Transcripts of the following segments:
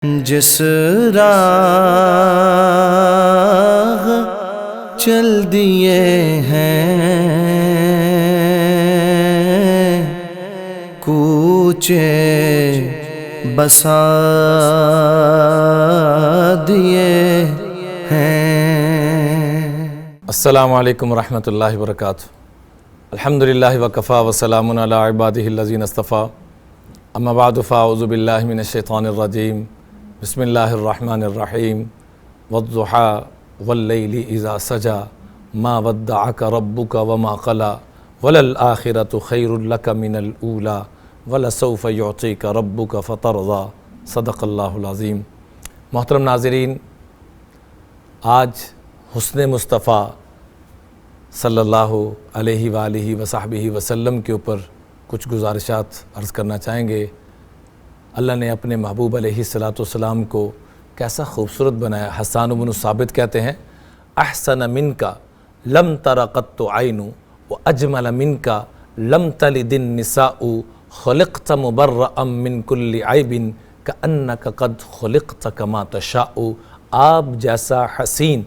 جس راہ چل دیے ہیں کوچے بسا دیے ہیں۔ السلام علیکم ورحمۃ اللہ وبرکاتہ۔ الحمدللہ وکفا وسلام علی عبادہ الذین اصطفیٰ، اما بعد فاعوذ باللہ من الشیطان الرجیم، بسم اللہ الرحمن الرحیم۔ والضحیٰ واللیل اذا سجا ما ودعک ربک وما قلی وللآخرۃ خیر لک من الاولی ولسوف یعطیک ربک فترضی۔ صدق اللہ العظیم۔ محترم ناظرین، آج حسن مصطفیٰ صلی اللہ علیہ وآلہ وصحبہ وسلم کے اوپر کچھ گزارشات عرض کرنا چاہیں گے۔ اللہ نے اپنے محبوب علیہ السلام کو کیسا خوبصورت بنایا۔ حسان بن ثابت کہتے ہیں، احسن منک لم تر قط عین واجمل منک لم تلد النساء خلقت مبرأ من کل عیب کأنک قد خلقت کما تشاء۔ آپ جیسا حسین،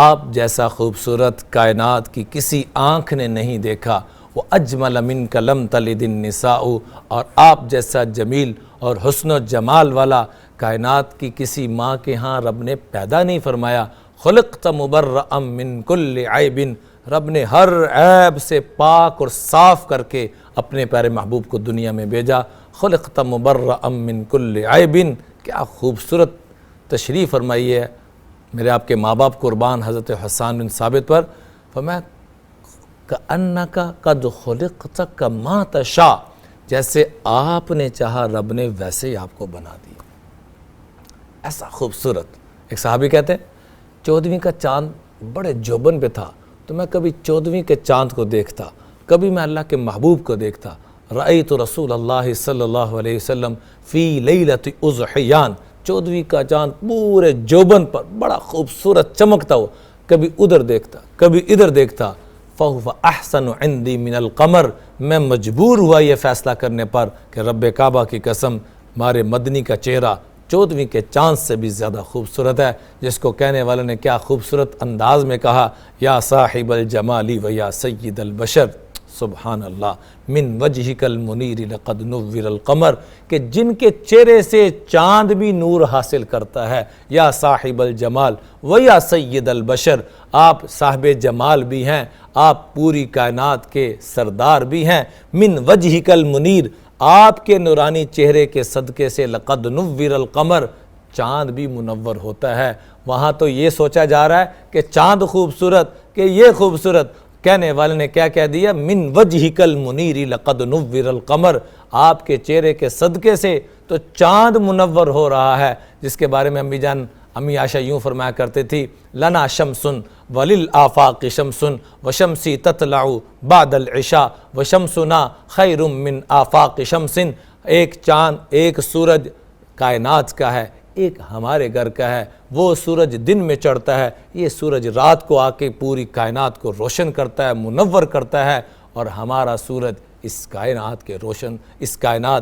آپ جیسا خوبصورت کائنات کی کسی آنکھ نے نہیں دیکھا۔ وَأَجْمَلَ مِنْكَ لَمْ تَلِدِ النِّسَاءُ، اور آپ جیسا جمیل اور حسن و جمال والا کائنات کی کسی ماں کے ہاں رب نے پیدا نہیں فرمایا۔ خلقت مبرأ من کل عیب، رب نے ہر عیب سے پاک اور صاف کر کے اپنے پیارے محبوب کو دنیا میں بھیجا۔ خلقت مبرأ من کل عیب، کیا خوبصورت تشریح فرمائی ہے میرے آپ کے ماں باپ قربان حضرت حسان بن ثابت پر۔ فرمایا کأنک قد خلقت کما تشاء، جیسے آپ نے چاہا رب نے ویسے ہی آپ کو بنا دیا۔ ایسا خوبصورت۔ ایک صحابی کہتے ہیں 14ویں کا چاند بڑے جوبن پہ تھا، تو میں کبھی 14ویں کے چاند کو دیکھتا، کبھی میں اللہ کے محبوب کو دیکھتا۔ رأیت رسول اللہ صلی اللہ علیہ وسلم فی لیلۃ اضحیان، 14ویں کا چاند پورے جوبن پر بڑا خوبصورت چمکتا ہو، کبھی ادھر دیکھتا کبھی ادھر دیکھتا۔ فَهُوَ أَحْسَنُ عِنْدِي مِنَ الْقَمَرِ، میں مجبور ہوا یہ فیصلہ کرنے پر کہ رب کعبہ کی قسم ہمارے مدنی کا چہرہ 14ویں کے چاند سے بھی زیادہ خوبصورت ہے، جس کو کہنے والے نے کیا خوبصورت انداز میں کہا، یا صاحب الجمال و یا سید البشر، سبحان اللہ، من وجہک المنیر لقد نور القمر، کہ جن کے چہرے سے چاند بھی نور حاصل کرتا ہے۔ یا صاحب الجمال و یا سید البشر، آپ صاحب جمال بھی ہیں، آپ پوری کائنات کے سردار بھی ہیں۔ من وجہک المنیر، آپ کے نورانی چہرے کے صدقے سے لقد نور القمر، چاند بھی منور ہوتا ہے۔ وہاں تو یہ سوچا جا رہا ہے کہ چاند خوبصورت، کہ یہ خوبصورت، کہنے والے نے کیا کہہ دیا، من وجہک المنیر لقد نور القمر، آپ کے چہرے کے صدقے سے تو چاند منور ہو رہا ہے، جس کے بارے میں امی عائشہ یوں فرمایا کرتے تھی، لنا شمس وللآفاق شمس وشمسی تطلع بعد العشاء وشمسنا خیر من آفاق شمس۔ ایک چاند، ایک سورج کائنات کا ہے، ایک ہمارے گھر کا ہے۔ وہ سورج دن میں چڑھتا ہے، یہ سورج رات کو آ کے پوری کائنات کو روشن کرتا ہے، منور کرتا ہے، اور ہمارا سورج اس کائنات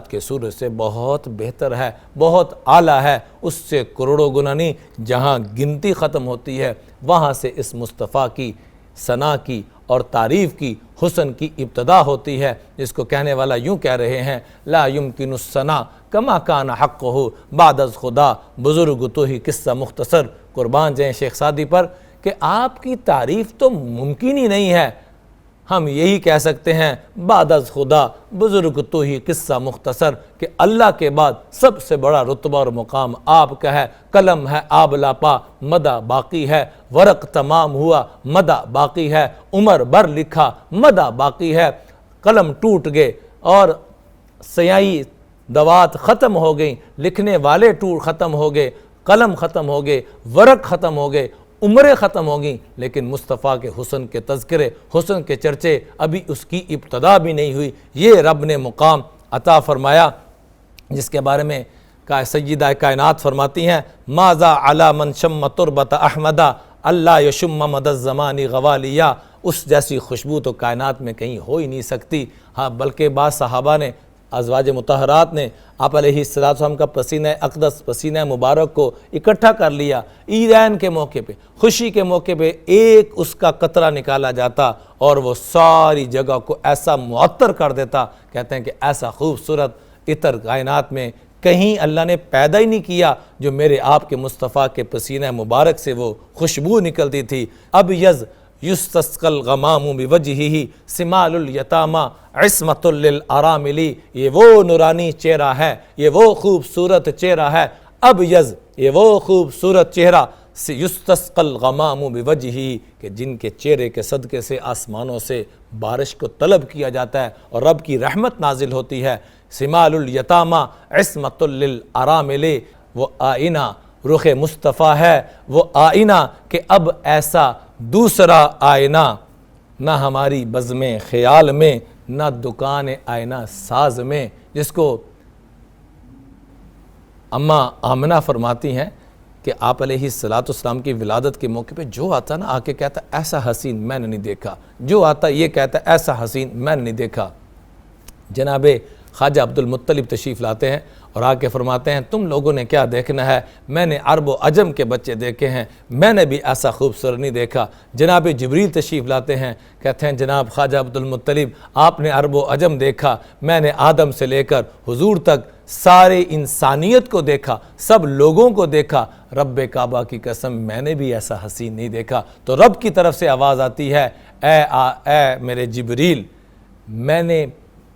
کے سورج سے بہت بہتر ہے، بہت اعلیٰ ہے، اس سے کروڑوں گنا نہیں۔ جہاں گنتی ختم ہوتی ہے وہاں سے اس مصطفیٰ کی ثنا کی اور تعریف کی، حسن کی ابتدا ہوتی ہے، جس کو کہنے والا یوں کہہ رہے ہیں، لا یمکن الثنا کما کان حقہ بعد از خدا، بزرگ تو ہی قصہ مختصر، قربان جائیں شیخ سعدی پر، کہ آپ کی تعریف تو ممکن ہی نہیں ہے۔ ہم یہی کہہ سکتے ہیں بعد از خدا بزرگ تو ہی قصہ مختصر، کہ اللہ کے بعد سب سے بڑا رتبہ اور مقام آپ کا ہے۔ قلم ہے آب لاپا مدہ باقی ہے، ورق تمام ہوا مدہ باقی ہے، عمر بر لکھا مدہ باقی ہے۔ قلم ٹوٹ گئے اور سیاہی دوات ختم ہو گئیں، لکھنے والے ختم ہو گئے، قلم ختم ہو گئے، ورق ختم ہو گئے، عمریں ختم ہو گئیں، لیکن مصطفیٰ کے حسن کے تذکرے، حسن کے چرچے، ابھی اس کی ابتدا بھی نہیں ہوئی۔ یہ رب نے مقام عطا فرمایا، جس کے بارے میں سیدہ کائنات فرماتی ہیں، ماذا علی من شم تربت احمدہ اللہ یشم مد الزمان غوالیہ، اس جیسی خوشبو تو کائنات میں کہیں ہو ہی نہیں سکتی۔ ہاں، بلکہ بعض صحابہ نے ازواج مطہرات نے آپ علیہ السلام کا پسینہ اقدس، پسینہ مبارک کو اکٹھا کر لیا، عیدین کے موقع پہ، خوشی کے موقع پہ ایک اس کا قطرہ نکالا جاتا اور وہ ساری جگہ کو ایسا معطر کر دیتا۔ کہتے ہیں کہ ایسا خوبصورت عطر کائنات میں کہیں اللہ نے پیدا ہی نہیں کیا جو میرے آپ کے مصطفیٰ کے پسینہ مبارک سے وہ خوشبو نکلتی تھی۔ اب یستسقى الغمام بوجهه سمال الیتامی عصمۃ للارامل، یہ وہ نورانی چہرہ ہے، یہ وہ خوبصورت چہرہ ہے۔ اب یہ وہ خوبصورت چہرہ یستسقى الغمام بوجهه کہ جن کے چہرے کے صدقے سے آسمانوں سے بارش کو طلب کیا جاتا ہے اور رب کی رحمت نازل ہوتی ہے۔ سمال الیتامی عصمۃ للارامل، وہ آئینہ رخ مصطفیٰ ہے، وہ آئینہ کہ اب ایسا دوسرا آئینہ نہ ہماری بزم خیال میں، نہ دکان آئینہ ساز میں، جس کو اماں آمنہ فرماتی ہیں کہ آپ علیہ السلام کی ولادت کے موقع پہ جو آتا نا آ کے کہتا ایسا حسین میں نے نہیں دیکھا، جو آتا یہ کہتا ایسا حسین میں نے نہیں دیکھا۔ جناب خواجہ عبد المطلب تشریف لاتے ہیں اور آ کے فرماتے ہیں تم لوگوں نے کیا دیکھنا ہے، میں نے عرب و عجم کے بچے دیکھے ہیں، میں نے بھی ایسا خوبصورت نہیں دیکھا۔ جناب جبریل تشریف لاتے ہیں، کہتے ہیں جناب خواجہ عبد المطلب آپ نے عرب و عجم دیکھا، میں نے آدم سے لے کر حضور تک سارے انسانیت کو دیکھا، سب لوگوں کو دیکھا، رب کعبہ کی قسم میں نے بھی ایسا حسین نہیں دیکھا۔ تو رب کی طرف سے آواز آتی ہے اے میرے جبریل، میں نے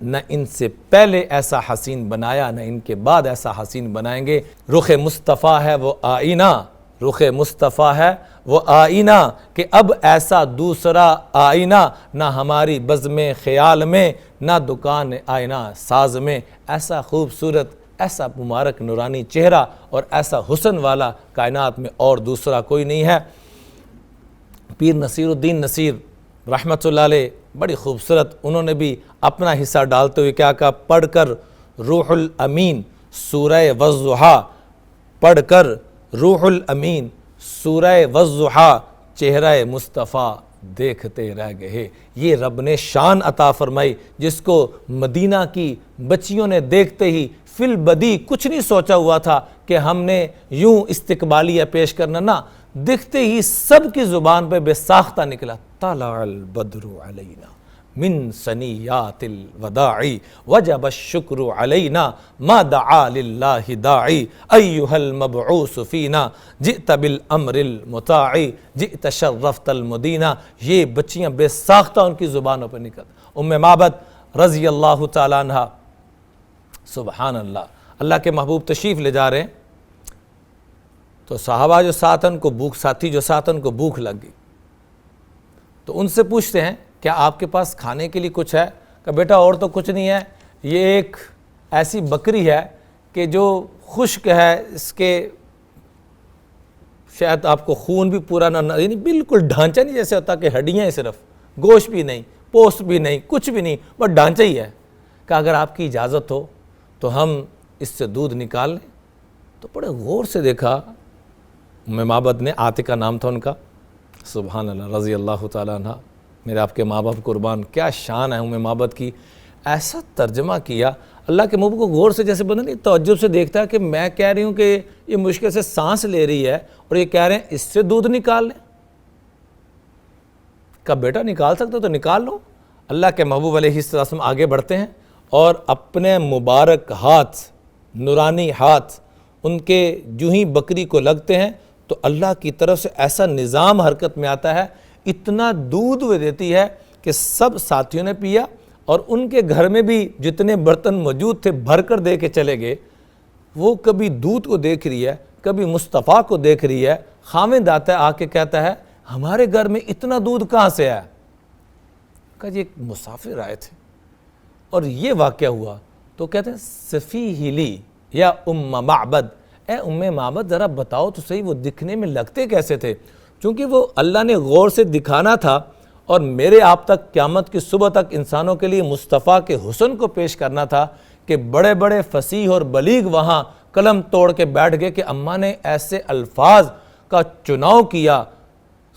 نہ ان سے پہلے ایسا حسین بنایا نہ ان کے بعد ایسا حسین بنائیں گے۔ رخ مصطفیٰ ہے وہ آئینہ، رخ مصطفیٰ ہے وہ آئینہ کہ اب ایسا دوسرا آئینہ نہ ہماری بزم خیال میں، نہ دکان آئینہ ساز میں۔ ایسا خوبصورت، ایسا مبارک نورانی چہرہ اور ایسا حسن والا کائنات میں اور دوسرا کوئی نہیں ہے۔ پیر نصیر الدین نصیر رحمۃ اللہ علیہ بڑی خوبصورت، انہوں نے بھی اپنا حصہ ڈالتے ہوئے کیا کہا، پڑھ کر روح الامین سورہ والضحیٰ، پڑھ کر روح الامین سورہ والضحیٰ چہرہ مصطفیٰ دیکھتے رہ گئے۔ یہ رب نے شان عطا فرمائی جس کو مدینہ کی بچیوں نے دیکھتے ہی فی البدی کچھ نہیں سوچا ہوا تھا کہ ہم نے یوں استقبالیہ پیش کرنا، نہ دکھتے ہی سب کی زبان پہ بے ساختہ نکلا، طلع البدر علینا من ثنیات الوداع وجب الشکر علینا ما دعا للہ داعی ایہا المبعوث فینا جئت بالامر المطاع جئت شرفت المدینہ۔ یہ بچیاں بے ساختہ ان کی زبانوں پر نکل۔ معبد رضی اللہ تعالیٰ عنہ، سبحان اللہ، اللہ کے محبوب تشریف لے جا رہے ہیں تو صحابہ جو ساتھ ان کو بھوک، ساتھی جو ساتھ ان کو بھوک لگ گئی تو ان سے پوچھتے ہیں کیا آپ کے پاس کھانے کے لیے کچھ ہے؟ کہ بیٹا اور تو کچھ نہیں ہے، یہ ایک ایسی بکری ہے کہ جو خشک ہے، اس کے شاید آپ کو خون بھی پورا نہ، یعنی بالکل ڈھانچہ نہیں جیسے ہوتا کہ ہڈیاں ہیں، صرف گوشت بھی نہیں، پوست بھی نہیں، کچھ بھی نہیں، بس ڈھانچہ ہی ہے۔ کہ اگر آپ کی اجازت ہو تو ہم اس سے دودھ نکال لیں۔ تو بڑے غور سے دیکھا، معبد نے، عاتقہ نام تھا ان کا، سبحان اللہ رضی اللہ تعالیٰ عنہ، میرے آپ کے ماں باپ قربان، کیا شان ہے معبد کی۔ ایسا ترجمہ کیا اللہ کے محبوب کو غور سے، جیسے بندہ نہیں تعجب سے دیکھتا ہے کہ میں کہہ رہی ہوں کہ یہ مشکل سے سانس لے رہی ہے اور یہ کہہ رہے ہیں اس سے دودھ نکال لیں۔ کہا بیٹا نکال سکتے تو نکال لو۔ اللہ کے محبوب علیہ السلام آگے بڑھتے ہیں اور اپنے مبارک ہاتھ، نورانی ہاتھ ان کے جو ہی بکری کو لگتے ہیں تو اللہ کی طرف سے ایسا نظام حرکت میں آتا ہے، اتنا دودھ وہ دیتی ہے کہ سب ساتھیوں نے پیا اور ان کے گھر میں بھی جتنے برتن موجود تھے بھر کر دے کے چلے گئے۔ وہ کبھی دودھ کو دیکھ رہی ہے، کبھی مصطفیٰ کو دیکھ رہی ہے۔ خاوند آتا ہے، آ کے کہتا ہے ہمارے گھر میں اتنا دودھ کہاں سے آیا؟ کہا جی ایک مسافر آئے تھے اور یہ واقعہ ہوا۔ تو کہتے ہیں سفیہ لی یا ام معبد، اے ام معبد ذرا بتاؤ تو صحیح وہ دکھنے میں لگتے کیسے تھے؟ چونکہ وہ اللہ نے غور سے دکھانا تھا اور میرے آپ تک قیامت کی صبح تک انسانوں کے لیے مصطفیٰ کے حسن کو پیش کرنا تھا کہ بڑے بڑے فصیح اور بلیغ وہاں قلم توڑ کے بیٹھ گئے کہ اماں نے ایسے الفاظ کا چناؤ کیا،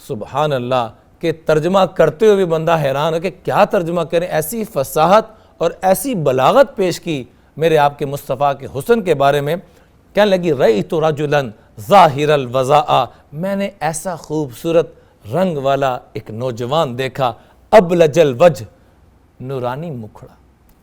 سبحان اللہ، کہ ترجمہ کرتے ہوئے بھی بندہ حیران ہے کہ کیا ترجمہ کریں۔ ایسی فصاحت اور ایسی بلاغت پیش کی میرے آپ کے مصطفیٰ کے حسن کے بارے میں، کہنے لگی رأیت رجلا ظاہر الوضاء، میں نے ایسا خوبصورت رنگ والا ایک نوجوان دیکھا، ابلج الوجہ، نورانی مکھڑا،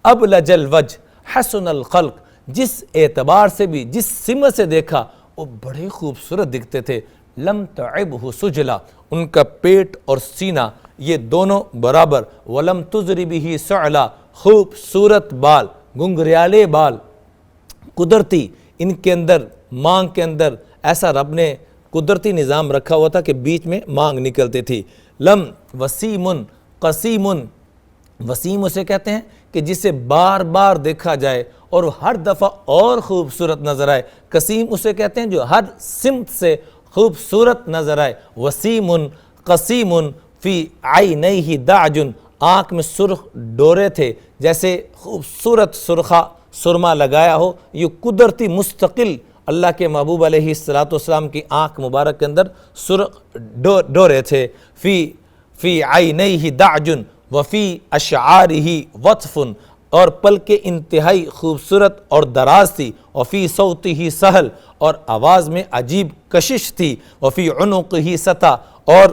ابلج الوجہ حسن الخلق، جس اعتبار سے بھی جس سمت سے دیکھا وہ بڑے خوبصورت دکھتے تھے، لم تعبہ سجلا، ان کا پیٹ اور سینہ یہ دونوں برابر، ولم تزری بہ سعلا، خوبصورت بال، گنگریالے بال، قدرتی ان کے اندر مانگ کے اندر ایسا رب نے قدرتی نظام رکھا ہوا تھا کہ بیچ میں مانگ نکلتی تھی، لم وسیم قسیم، وسیم اسے کہتے ہیں کہ جسے بار بار دیکھا جائے اور ہر دفعہ اور خوبصورت نظر آئے، قسیم اسے کہتے ہیں جو ہر سمت سے خوبصورت نظر آئے، وسیم قسیم فی عینیہ دعج، آنکھ میں سرخ ڈورے تھے جیسے خوبصورت سرخا سرما لگایا ہو، یہ قدرتی مستقل اللہ کے محبوب علیہ السلام کی آنکھ مبارک کے اندر سرخ ڈورے تھے، فی عینیہ دعج وفی اشعارہ وطف، اور پلکیں انتہائی خوبصورت اور دراز تھی، وفی صوتہ سہل، اور آواز میں عجیب کشش تھی، وفی عنقہ سطح، اور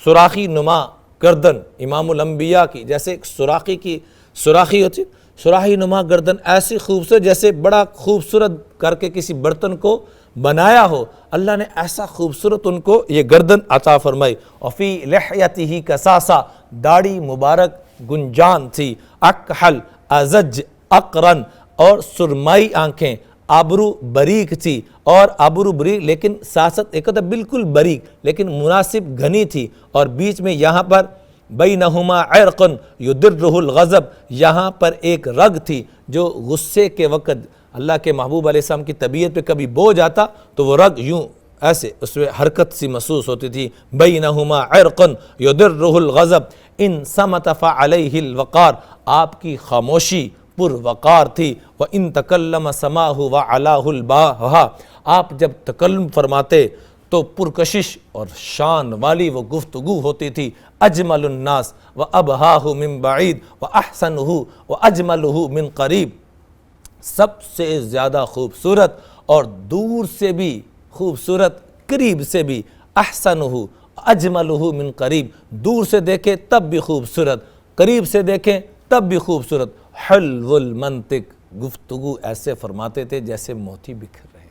سوراخی نما گردن، امام الانبیاء کی جیسے ایک سوراخی ہوتی، سوراخی نما گردن، ایسی خوبصورت جیسے بڑا خوبصورت کر کے کسی برتن کو بنایا ہو، اللہ نے ایسا خوبصورت ان کو یہ گردن عطا فرمائی، وفی لحیتہ کساسا، داڑھی مبارک گنجان تھی، اکحل ازج اقرن، اور سرمائی آنکھیں، آبرو بریک تھی، اور آبرو بریک لیکن ساتھ ایک ہوتا بالکل بریک لیکن مناسب گھنی تھی، اور بیچ میں یہاں پر بینہما عرق یدرہ الغضب، یہاں پر ایک رگ تھی جو غصے کے وقت اللہ کے محبوب علیہ السلام کی طبیعت پہ کبھی بوجھ آتا تو وہ رگ یوں ایسے اس میں حرکت سی محسوس ہوتی تھی، بینہما عرق یدرہ الغضب، ان صمت فعلیہ الوقار، آپ کی خاموشی پر وقار تھی، وَإِن تَكَلَّمَ سَمَاهُ وَعَلَاهُ الْبَاهَا، آپ جب تکلم فرماتے تو پرکشش اور شان والی وہ گفتگو ہوتی تھی، اجمل الناس وَأَبْهَاهُ مِن بَعِيد وَأَحْسَنُهُ وَأَجْمَلُهُ مِن قَرِيب، سب سے زیادہ خوبصورت اور دور سے بھی خوبصورت، قریب سے بھی، احسنُهُ اجملُهُ من قریب، دور سے دیکھیں تب بھی خوبصورت، قریب سے دیکھیں تب بھی خوبصورت، حلو المنطق، گفتگو ایسے فرماتے تھے جیسے موتی بکھر رہے،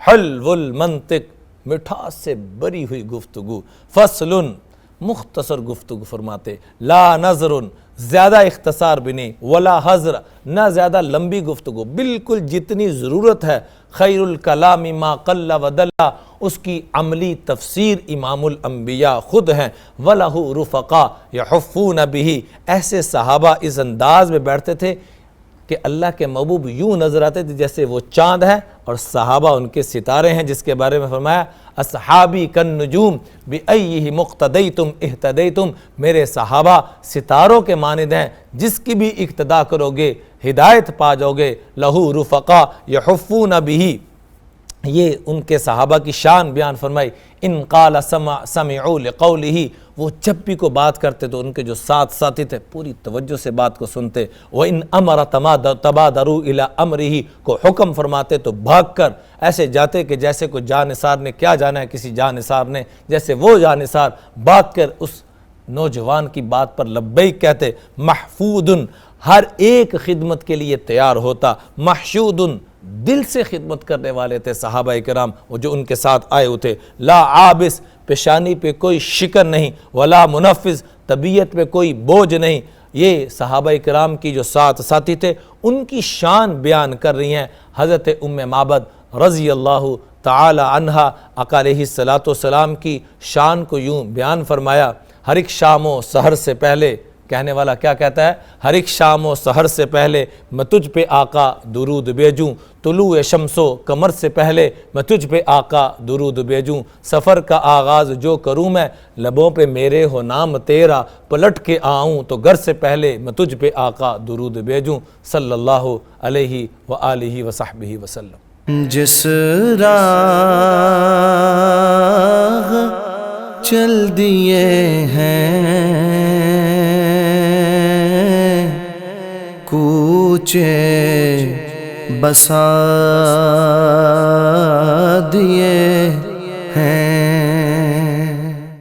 حلو المنطق، مٹھاس سے بری ہوئی گفتگو، فصل، مختصر گفتگو فرماتے، لا نظر، زیادہ اختصار بھی نہیں، ولا حضر، نہ زیادہ لمبی گفتگو، بالکل جتنی ضرورت ہے، خیر الکلام ما قل ودل، اس کی عملی تفسیر امام الانبیاء خود ہیں، وَلَهُ رُفَقَا يَحُفُّونَ بِهِ، ایسے صحابہ اس انداز میں بیٹھتے تھے کہ اللہ کے محبوب یوں نظر آتے تھے جیسے وہ چاند ہے اور صحابہ ان کے ستارے ہیں، جس کے بارے میں فرمایا اصحابی کالنجوم بِأَيِّهِ مُقْتَدَيْتُمْ اِهْتَدَيْتُمْ، میرے صحابہ ستاروں کے مانند ہیں، جس کی بھی اقتداء کرو گے ہدایت پا جاؤ گے، لَهُ رُفَقَا يَحُفُّونَ بِهِ، یہ ان کے صحابہ کی شان بیان فرمائی، ان قال سمعوا لقولہ، وہ جب بھی کو بات کرتے تو ان کے جو ساتھی تھے پوری توجہ سے بات کو سنتے، وَإِنْ أَمَرَ تَبَادَرُوا إِلَىٰ أَمْرِهِ، کو حکم فرماتے تو بھاگ کر ایسے جاتے کہ جیسے کوئی جانثار نے کیا جانا ہے کسی جانثار نے، جیسے وہ جانثار بھاگ کر اس نوجوان کی بات پر لبیک کہتے، محفوظ، ہر ایک خدمت کے لیے تیار ہوتا، محشود، دل سے خدمت کرنے والے تھے صحابہ کرام وہ جو ان کے ساتھ آئے ہوئے تھے، لا عابس، پیشانی پہ کوئی شکن نہیں، ولا منفذ، طبیعت پہ کوئی بوجھ نہیں، یہ صحابہ کرام کی جو ساتھی تھے ان کی شان بیان کر رہی ہیں حضرت ام معبد رضی اللہ تعالی عنہا، آقا علیہ السلام کی شان کو یوں بیان فرمایا، ہر ایک شام و سحر سے پہلے، کہنے والا کیا کہتا ہے، ہر ایک شام و سحر سے پہلے میں تجھ پہ آقا درود بھیجوں، طلوع شمس و قمر سے پہلے میں تجھ پہ آقا درود بھیجوں، سفر کا آغاز جو کروں میں لبوں پہ میرے ہو نام تیرا، پلٹ کے آؤں تو گھر سے پہلے میں تجھ پہ آقا درود بھیجوں، صلی اللہ علیہ وآلہ وصحبہ وسلم۔ جس راہ چل دیے ہیں اونچے بسا دیے ہیں۔